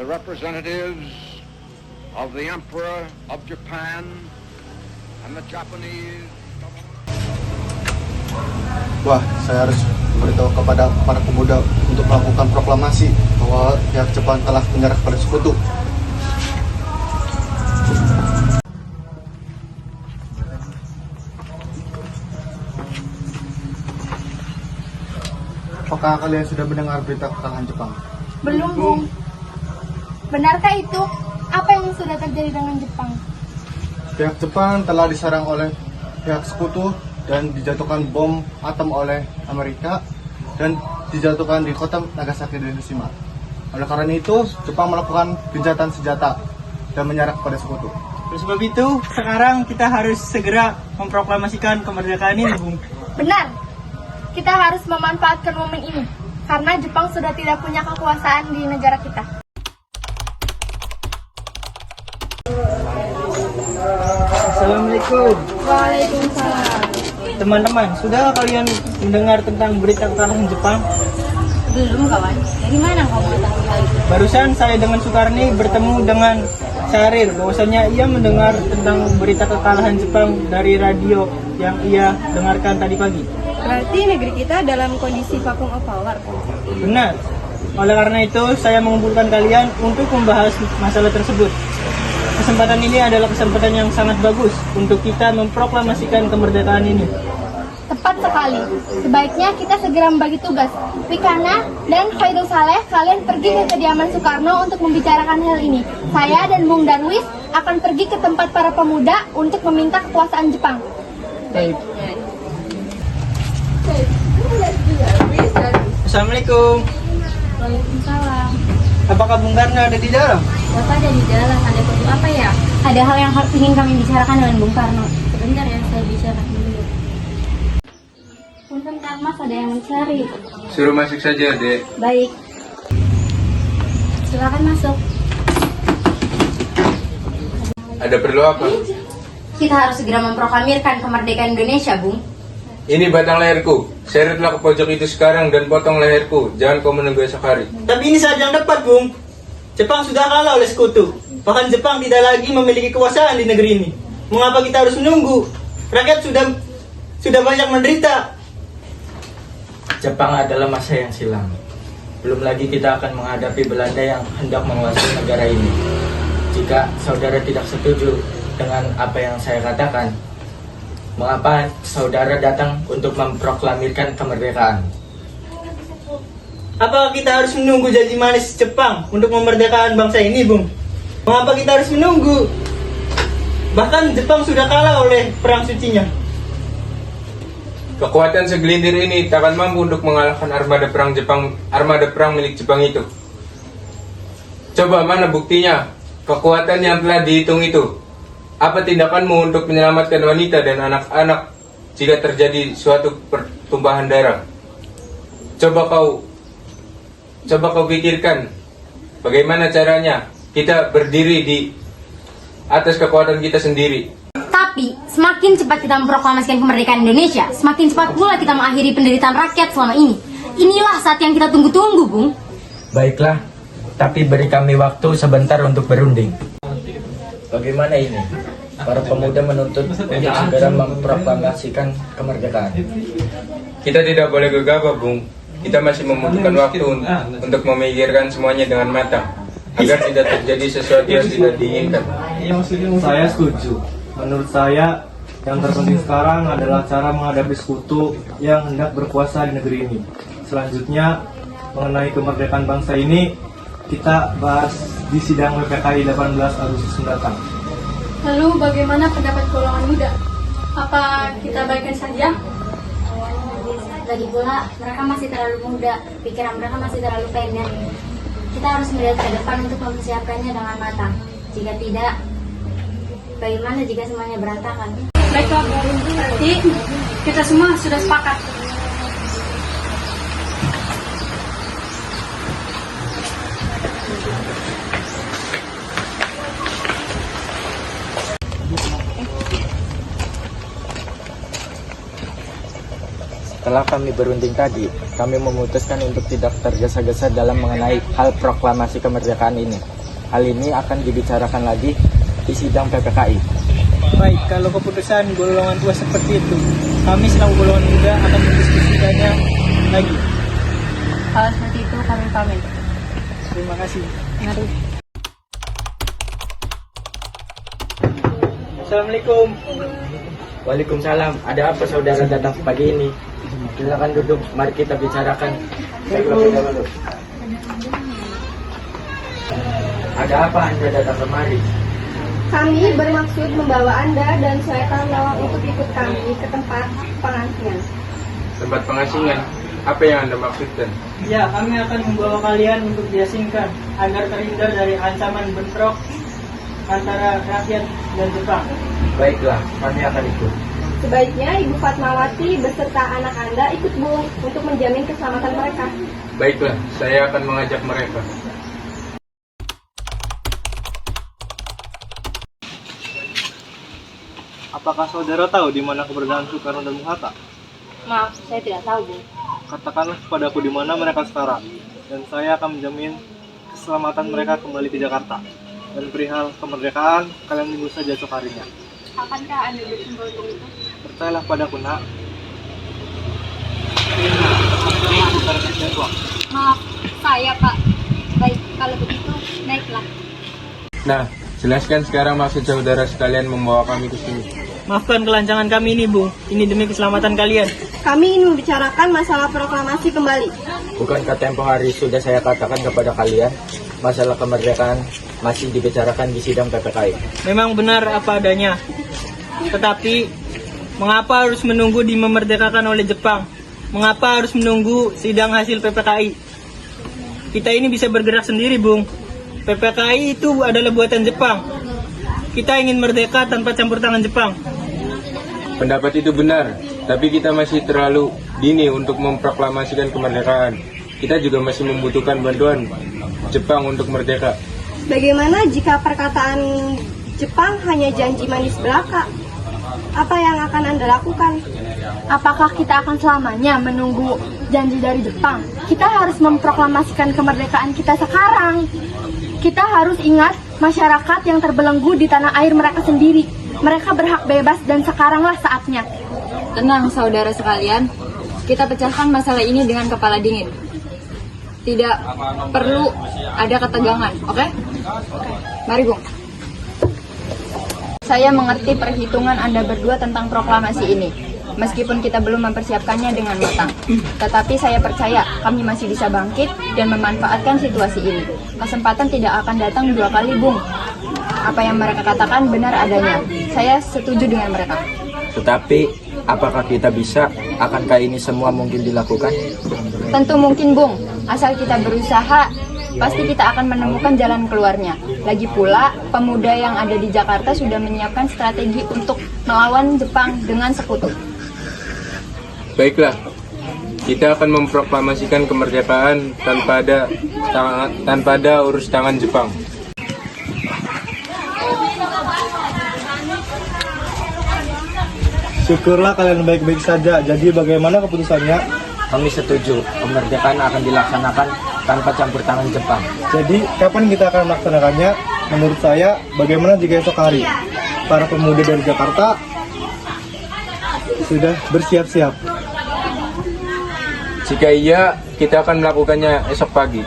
the representatives of the Emperor of Japan and the Japanese. Wah, saya harus memberitahu kepada para pemuda untuk melakukan proklamasi bahwa pihak Jepang telah menyerah pada sekutu. Apakah kalian sudah mendengar berita kekalahan Jepang? Belum, Bung. Benarkah itu? Apa yang sudah terjadi dengan Jepang? Pihak Jepang telah diserang oleh pihak sekutu dan dijatuhkan bom atom oleh Amerika dan dijatuhkan di kota Nagasaki dan Hiroshima. Oleh karena itu, Jepang melakukan gencatan senjata dan menyerah kepada sekutu. Oleh sebab itu, sekarang kita harus segera memproklamasikan kemerdekaan ini, Bung. Benar. Kita harus memanfaatkan momen ini karena Jepang sudah tidak punya kekuasaan di negara kita. Assalamualaikum. Waalaikumsalam. Teman-teman, sudah kalian mendengar tentang berita kekalahan Jepang? Belum, kawan. Dari mana kamu tahu hal itu? Barusan saya dengan Sukarni bertemu dengan Syahrir, bahwasanya ia mendengar tentang berita kekalahan Jepang dari radio yang ia dengarkan tadi pagi. Berarti negeri kita dalam kondisi vacuum of power. Benar. Oleh karena itu, saya mengumpulkan kalian untuk membahas masalah tersebut. Kesempatan ini adalah kesempatan yang sangat bagus untuk kita memproklamasikan kemerdekaan ini. Tepat sekali. Sebaiknya kita segera membagi tugas. Rikana dan Khairul Saleh, kalian pergi ke kediaman Soekarno untuk membicarakan hal ini. Saya dan Bung Darwis akan pergi ke tempat para pemuda untuk meminta kekuasaan Jepang. Baik. Assalamualaikum. Waalaikumsalam. Apakah Bung Karno ada di dalam? Bapak ada di dalam. Ada perlu apa ya? Ada hal yang ingin kami bicarakan dengan Bung Karno. Sebentar ya, saya bicarakan dulu. Punten Kang Mas, ada yang mencari. Suruh masuk saja, Dek. Baik. Silakan masuk. Ada perlu apa? Kita harus segera memproklamirkan kemerdekaan Indonesia, Bung. Ini batang leherku. Seretlah ke pojok itu sekarang dan potong leherku. Jangan kau menunggu esok hari. Tapi ini saat yang tepat, Bung. Jepang sudah kalah oleh sekutu. Bahkan Jepang tidak lagi memiliki kekuasaan di negeri ini. Mengapa kita harus menunggu? Rakyat sudah banyak menderita. Jepang adalah masa yang silam. Belum lagi kita akan menghadapi Belanda yang hendak menguasai negara ini. Jika saudara tidak setuju dengan apa yang saya katakan, mengapa saudara datang untuk memproklamirkan kemerdekaan? Apakah kita harus menunggu janji manis Jepang untuk memerdekakan bangsa ini, Bung? Mengapa kita harus menunggu? Bahkan Jepang sudah kalah oleh perang sucinya. Kekuatan segelintir ini takkan mampu untuk mengalahkan armada perang milik Jepang itu. Coba mana buktinya? Kekuatan yang telah dihitung itu. Apa tindakanmu untuk menyelamatkan wanita dan anak-anak jika terjadi suatu pertumpahan darah? Coba kau pikirkan bagaimana caranya kita berdiri di atas kekuatan kita sendiri. Tapi, semakin cepat kita memproklamasikan kemerdekaan Indonesia, semakin cepat pula kita mengakhiri penderitaan rakyat selama ini. Inilah saat yang kita tunggu-tunggu, Bung. Baiklah, tapi beri kami waktu sebentar untuk berunding. Bagaimana ini? Para pemuda menuntut untuk segera memproklamasikan kemerdekaan. Kita tidak boleh gegabah, Bung. Kita masih membutuhkan waktu untuk memikirkan semuanya dengan matang agar tidak terjadi sesuatu yang tidak diinginkan. Saya setuju. Menurut saya, yang terpenting sekarang adalah cara menghadapi sekutu yang hendak berkuasa di negeri ini. Selanjutnya, mengenai kemerdekaan bangsa ini, kita bahas di sidang WPKI 18 Agustus mendatang. Lalu bagaimana pendapat golongan muda? Apa kita baikkan saja? Lagi pula, mereka masih terlalu muda, pikiran mereka masih terlalu pendek. Kita harus melihat ke depan untuk mempersiapkannya dengan matang. Jika tidak, bagaimana jika semuanya berantakan? Baiklah, berarti kita semua sudah sepakat. Setelah kami berunding tadi, kami memutuskan untuk tidak tergesa-gesa dalam mengenai hal proklamasi kemerdekaan ini. hal ini akan dibicarakan lagi di sidang PPKI. Baik, kalau keputusan golongan tua seperti itu, kami selaku golongan muda akan mendiskusikannya lagi. Kalau seperti itu kami pamit. Terima kasih. Mari. Assalamualaikum. Waalaikumsalam. Ada apa saudara datang pagi ini? Silakan duduk, mari kita bicarakan. Ada apa Anda datang kemari? Kami bermaksud membawa Anda dan Sultan Lawang untuk ikut kami ke tempat pengasingan. Tempat pengasingan, apa yang Anda maksudkan? Ya, kami akan membawa kalian untuk diasingkan agar terhindar dari ancaman bentrok antara rakyat dan Jepang. Baiklah, kami akan ikut. Sebaiknya Ibu Fatmawati beserta anak Anda ikut Bu untuk menjamin keselamatan mereka. Baiklah, saya akan mengajak mereka. Apakah saudara tahu di mana keberadaan Soekarno dan Bung Hatta? Maaf, saya tidak tahu Bu. Katakanlah kepadaku di mana mereka sekarang, dan saya akan menjamin keselamatan mereka kembali ke Jakarta. Dan perihal kemerdekaan, kalian tunggu saja esok harinya. Akankah Anda bersumpah untuk itu? Percayalah padaku, nak. Maaf, saya Pak. Baik, kalau begitu, naiklah. Nah, jelaskan sekarang maksud saudara sekalian membawa kami ke sini. Maafkan kelancangan kami ini, Bung. Ini demi keselamatan kalian. Kami ingin membicarakan masalah proklamasi kembali. Bukankah tempo hari sudah saya katakan kepada kalian, masalah kemerdekaan masih dibicarakan di sidang PPKI? Memang benar apa adanya. Tetapi, mengapa harus menunggu dimemerdekakan oleh Jepang? Mengapa harus menunggu sidang hasil PPKI? Kita ini bisa bergerak sendiri, Bung. PPKI itu adalah buatan Jepang. Kita ingin merdeka tanpa campur tangan Jepang. Pendapat itu benar, tapi kita masih terlalu dini untuk memproklamasikan kemerdekaan. Kita juga masih membutuhkan bantuan Jepang untuk merdeka. Bagaimana jika perkataan Jepang hanya janji manis belaka? Apa yang akan Anda lakukan? Apakah kita akan selamanya menunggu janji dari Jepang? Kita harus memproklamasikan kemerdekaan kita sekarang. Kita harus ingat masyarakat yang terbelenggu di tanah air mereka sendiri. Mereka berhak bebas dan sekaranglah saatnya. Tenang saudara sekalian, kita pecahkan masalah ini dengan kepala dingin. Tidak perlu ada ketegangan, oke? Mari Bung. Saya mengerti perhitungan Anda berdua tentang proklamasi ini. Meskipun kita belum mempersiapkannya dengan matang, tetapi saya percaya kami masih bisa bangkit dan memanfaatkan situasi ini. Kesempatan tidak akan datang dua kali, Bung. Apa yang mereka katakan benar adanya. Saya setuju dengan mereka. Tetapi, apakah kita bisa? Akankah ini semua mungkin dilakukan? Tentu mungkin, Bung. Asal kita berusaha, pasti kita akan menemukan jalan keluarnya. Lagi pula, pemuda yang ada di Jakarta sudah menyiapkan strategi untuk melawan Jepang dengan sekutu. Baiklah, kita akan memproklamasikan kemerdekaan tanpa ada urus tangan Jepang. Syukurlah kalian baik-baik saja. Jadi bagaimana keputusannya? Kami setuju, kemerdekaan akan dilaksanakan tanpa campur tangan Jepang. Jadi kapan kita akan melaksanakannya? Menurut saya, bagaimana jika esok hari para pemuda dari Jakarta sudah bersiap-siap? Jika iya, kita akan melakukannya esok pagi.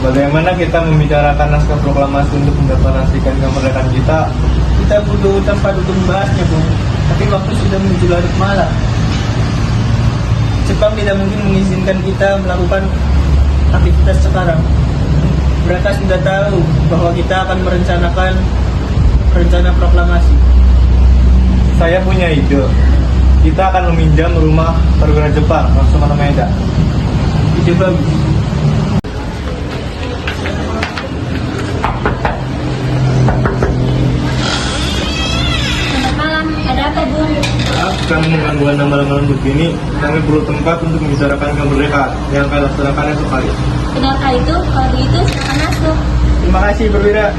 Bagaimana kita membicarakan naskah proklamasi untuk mendeklarasikan kemerdekaan kita? Kita butuh tempat untuk membahasnya, Bung. Tapi waktu sudah menuju larut malam. Jepang tidak mungkin mengizinkan kita melakukan aktivitas sekarang. Mereka sudah tahu bahwa kita akan merencanakan rencana proklamasi. Saya punya ide. Kita akan meminjam rumah perwira Jepang, Laksamana Maeda. Ide bagus. Selamat malam, ada apa Bu? Maaf, kami mengganggu Anda malam-malam begini. Kami perlu tempat untuk membicarakan kemerdekaan yang akan laksanakan esok hari. Benarkah itu? Kalau begitu, silakan masuk. Terima kasih, perwira.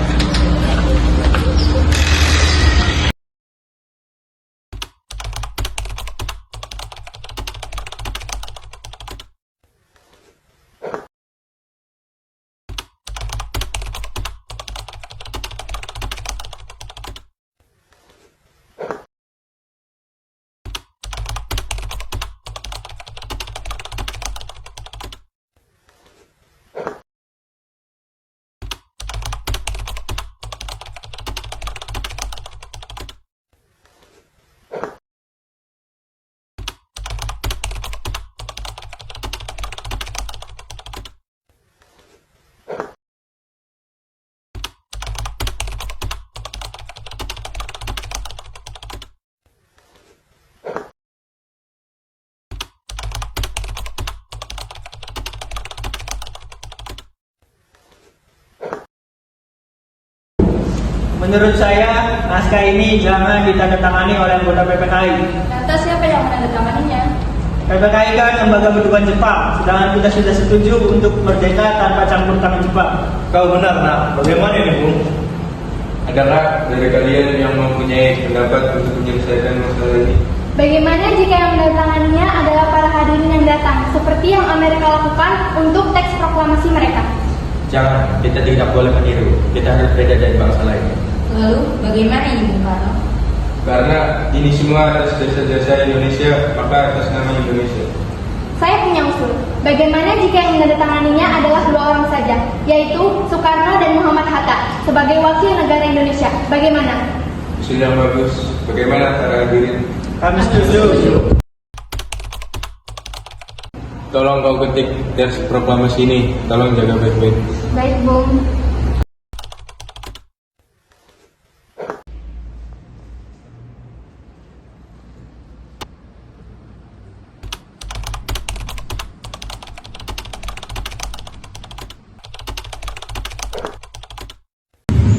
Menurut saya, naskah ini jangan ditandatangani oleh anggota PPKI. Lantas siapa yang menandatanganinya? PPKI kan lembaga bentukan Jepang, sedangkan kita sudah setuju untuk merdeka tanpa campur tangan Jepang. Kau benar, nak. Bagaimana ini, Bung? Adakah dari kalian yang mempunyai pendapat untuk menyelesaikan masalah ini? Bagaimana jika yang menandatanganinya adalah para hadirin yang datang, seperti yang Amerika lakukan untuk teks proklamasi mereka? Jangan, kita tidak boleh meniru. Kita harus beda dari bangsa lain. Lalu, bagaimana ini Bung Karno? Karena ini semua atas jasa-jasa Indonesia, maka atas nama Indonesia. Saya punya usul. Bagaimana jika yang menandatanganinya adalah dua orang saja, yaitu Soekarno dan Muhammad Hatta, sebagai wakil negara Indonesia? Bagaimana? Sudah bagus. Bagaimana para hadirin? Kami setuju. Tolong kau ketik teks proklamasi ini. Tolong jaga baik-baik. Baik, Bung.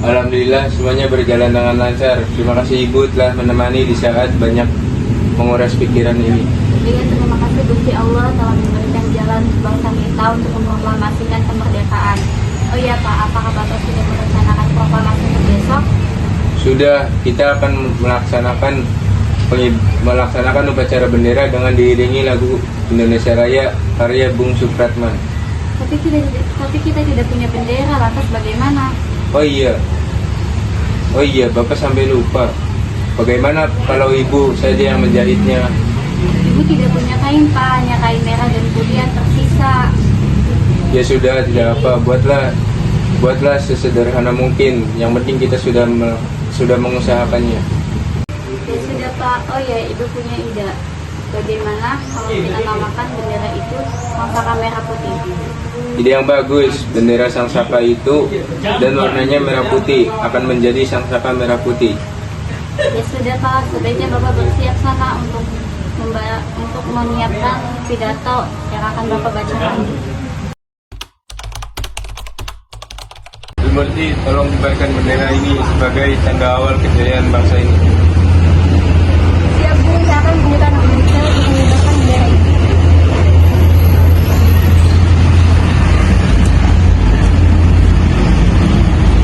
Alhamdulillah semuanya berjalan dengan lancar. Terima kasih Ibu telah menemani di saat banyak menguras pikiran ini. Juga terima kasih Gusti Allah telah memberikan jalan bangsa kita untuk memproklamasikan kemerdekaan. Oh iya Pak, apakah Bapak sudah merencanakan proklamasi untuk besok? Sudah, kita akan melaksanakan upacara bendera dengan diiringi lagu Indonesia Raya karya Bung Supratman. Tapi kita tidak punya bendera, lantas bagaimana? Oh iya, Bapak sampai lupa. Bagaimana kalau Ibu saja yang menjahitnya? Ibu tidak punya kain Pak, hanya kain merah dan putih yang tersisa. Ya sudah, tidak apa. Buatlah sesederhana mungkin. Yang penting kita sudah mengusahakannya. Ya sudah Pak, oh ya Ibu punya ide. Bagaimana kalau kita namakan bendera itu Sangsaka Merah Putih? Ide yang bagus. Bendera Sangsaka itu dan warnanya merah putih akan menjadi Sangsaka Merah Putih. Ya sudah Pak, sebaiknya Bapak bersiap sana untuk menyiapkan pidato yang akan Bapak bacakan. Ibu Murti, tolong kibarkan bendera ini sebagai tanda awal kejayaan bangsa ini. Siap, Bung. Saya akan menunjukkan Indonesia untuk mengibarkan bendera ini.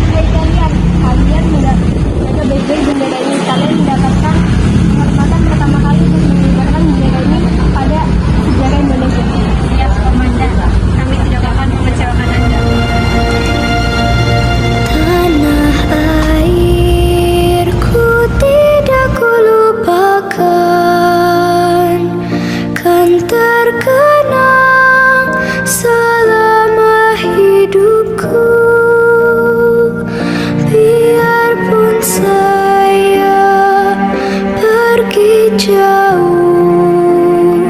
Hai kalian menjaga baik-baik bendera ini. Kalian mendapatkan penghormatan pertama kali untuk mengibarkan bendera ini pada sejarah Indonesia. Siap Komandan, kami tidak akan mengecewakan Anda. Tanah airku tidak kulupakan, kan terkenang selama hidupku. Biarpun saya pergi jauh,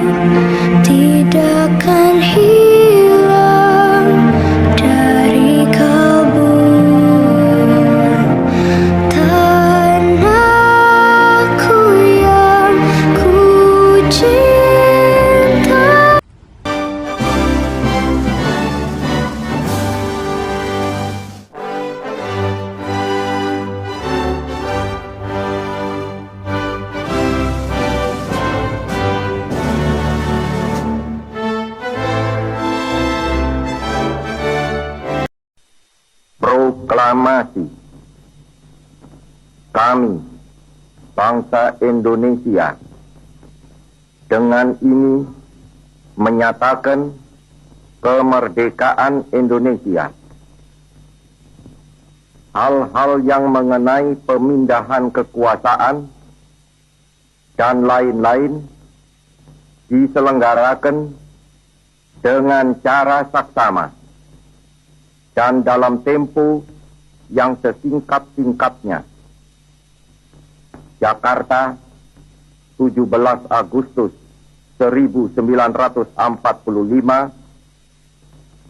tidak akan hilang dari kalbu. Tanahku yang ku cinta. Proklamasi. Kami, bangsa Indonesia, dengan ini menyatakan kemerdekaan Indonesia. Hal-hal yang mengenai pemindahan kekuasaan dan lain-lain diselenggarakan dengan cara saksama dan dalam tempo yang sesingkat-singkatnya. Jakarta, 17 Agustus 1945,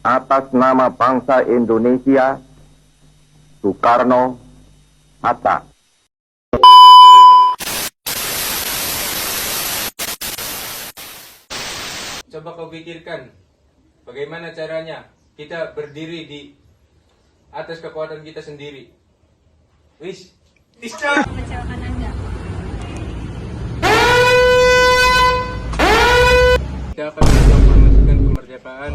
atas nama bangsa Indonesia, Soekarno, Hatta. Coba kau pikirkan, bagaimana caranya kita berdiri di atas kekuatan kita sendiri. Wis, mengecewakan Anda. Kita akan memproklamasikan kemerdekaan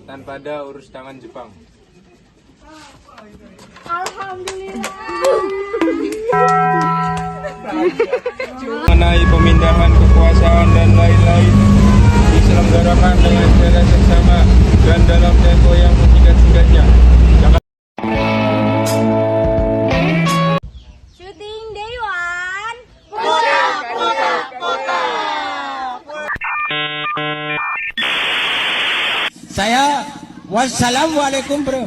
tanpa ada urus tangan Jepang. Mengenai pemindahan kekuasaan dan lain-lain diselenggarakan dengan cara seksama dan dalam tempo yang singkat-singkatnya. Syuting Dewan. Saya wassalamualaikum bro.